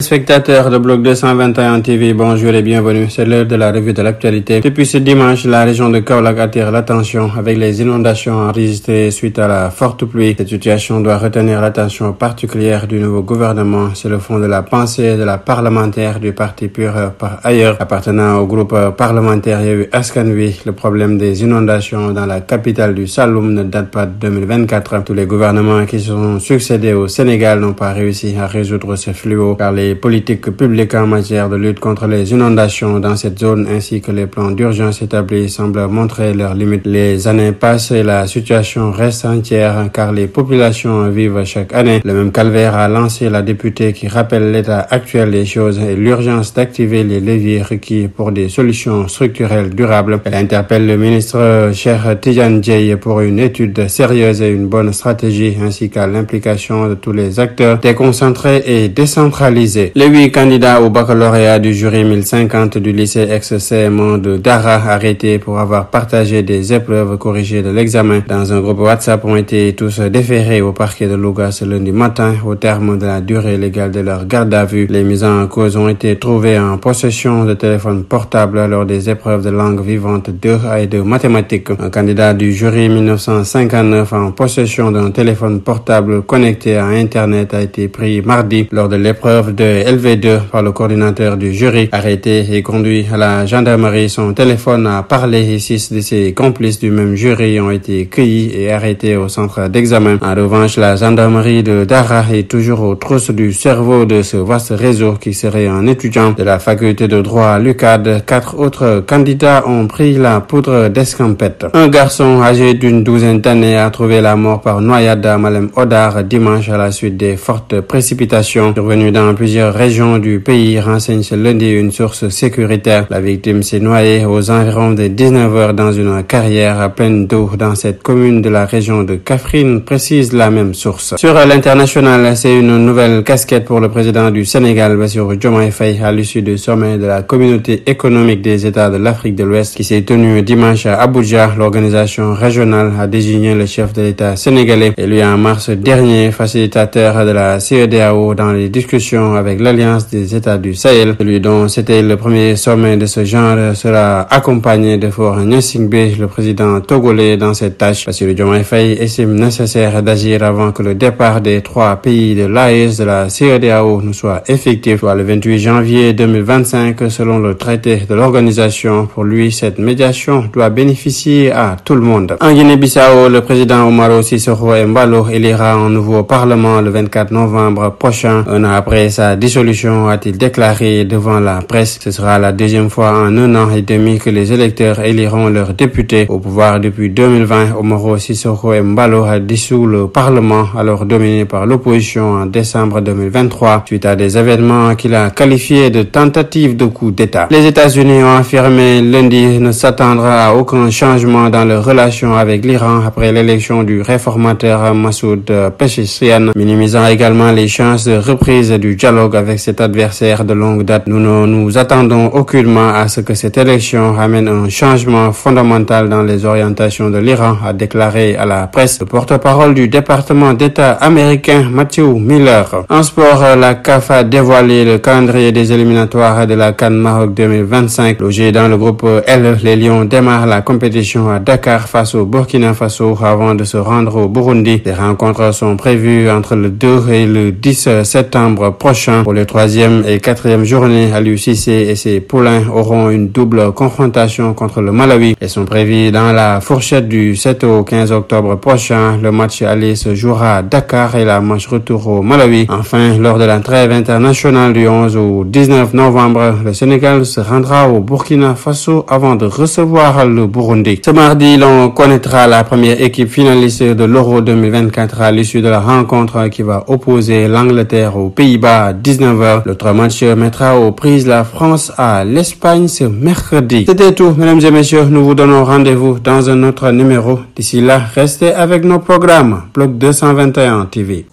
téléspectateurs de Bloc 221 TV, bonjour et bienvenue. C'est l'heure de la revue de l'actualité. Depuis ce dimanche, la région de Kaolack attire l'attention avec les inondations enregistrées suite à la forte pluie. Cette situation doit retenir l'attention particulière du nouveau gouvernement. C'est le fond de la pensée de la parlementaire du parti PUR par ailleurs, appartenant au groupe parlementaire Yewwi Askan Wi. Le problème des inondations dans la capitale du Saloum ne date pas de 2024. Tous les gouvernements qui se sont succédés au Sénégal n'ont pas réussi à résoudre ce fléau, car les politiques publiques en matière de lutte contre les inondations dans cette zone ainsi que les plans d'urgence établis semblent montrer leurs limites. Les années passent et la situation reste entière car les populations vivent chaque année le même calvaire, a lancé la députée qui rappelle l'état actuel des choses et l'urgence d'activer les leviers requis pour des solutions structurelles durables. Elle interpelle le ministre Cheikh Tidiane Dièye pour une étude sérieuse et une bonne stratégie ainsi qu'à l'implication de tous les acteurs déconcentrés et décentralisés. Les 8 candidats au baccalauréat du jury 1050 du lycée ex-CM1 de Dara, arrêtés pour avoir partagé des épreuves corrigées de l'examen dans un groupe WhatsApp, ont été tous déférés au parquet de Louga ce lundi matin au terme de la durée légale de leur garde à vue. Les mis en cause ont été trouvés en possession de téléphones portables lors des épreuves de langue vivante 2 et de mathématiques. Un candidat du jury 1959 en possession d'un téléphone portable connecté à Internet a été pris mardi lors de l'épreuve de LV2 par le coordinateur du jury. Arrêté et conduit à la gendarmerie, son téléphone a parlé et 6 de ses complices du même jury ont été cueillis et arrêtés au centre d'examen. En revanche, la gendarmerie de Dara est toujours aux trousses du cerveau de ce vaste réseau qui serait un étudiant de la faculté de droit à l'UCAD. 4 autres candidats ont pris la poudre d'escampette. Un garçon âgé d'une douzaine d'années a trouvé la mort par noyade à Malem Hodar dimanche à la suite des fortes précipitations survenues dans plusieurs régions du pays, renseigne ce lundi une source sécuritaire. La victime s'est noyée aux environs de 19h dans une carrière pleine d'eau dans cette commune de la région de Kaffrine, précise la même source. Sur l'international, c'est une nouvelle casquette pour le président du Sénégal, Bassirou Diomaye Faye, à l'issue du sommet de la communauté économique des États de l'Afrique de l'Ouest qui s'est tenu dimanche à Abuja. L'organisation régionale a désigné le chef de l'État sénégalais, élu en mars dernier, facilitateur de la CEDEAO dans les discussions avec l'Alliance des États du Sahel. Celui dont c'était le premier sommet de ce genre sera accompagné de Faure Gnassingbé, le président togolais, dans cette tâche. Bassirou Diomaye Faye estime nécessaire d'agir avant que le départ des 3 pays de l'AES de la CEDEAO ne soit effectif, soit le 28 janvier 2025 selon le traité de l'organisation. Pour lui, cette médiation doit bénéficier à tout le monde. En Guinée-Bissau, le président Umaro Sissoco Embalo élira un nouveau parlement le 24 novembre prochain. Un an après sa dissolution, a-t-il déclaré devant la presse. Ce sera la deuxième fois en 1 an et demi que les électeurs éliront leurs députés. Au pouvoir depuis 2020, Umaro Sissoco Embalo a dissous le parlement, alors dominé par l'opposition, en décembre 2023, suite à des événements qu'il a qualifiés de tentatives de coup d'État. Les États-Unis ont affirmé lundi ne s'attendre à aucun changement dans leurs relations avec l'Iran après l'élection du réformateur Massoud Pezeshkian, minimisant également les chances de reprise du dialogue avec cet adversaire de longue date. Nous ne nous attendons aucunement à ce que cette élection amène un changement fondamental dans les orientations de l'Iran, a déclaré à la presse le porte-parole du département d'État américain Matthew Miller. En sport, la CAF a dévoilé le calendrier des éliminatoires de la CAN Maroc 2025. Logé dans le groupe L, les Lions démarrent la compétition à Dakar face au Burkina Faso avant de se rendre au Burundi. Les rencontres sont prévues entre le 2 et le 10 septembre prochain. Pour les 3e et 4e journées, Aliou Cissé et ses poulains auront une double confrontation contre le Malawi et sont prévus dans la fourchette du 7 au 15 octobre prochain. Le match aller se jouera à Dakar et la match retour au Malawi. Enfin, lors de la trêve internationale du 11 au 19 novembre, le Sénégal se rendra au Burkina Faso avant de recevoir le Burundi. Ce mardi, l'on connaîtra la première équipe finaliste de l'Euro 2024 à l'issue de la rencontre qui va opposer l'Angleterre aux Pays-Bas à 19h. L'autre match mettra aux prises la France à l'Espagne ce mercredi. C'était tout, mesdames et messieurs. Nous vous donnons rendez-vous dans un autre numéro. D'ici là, restez avec nos programmes. Bloc 221 TV.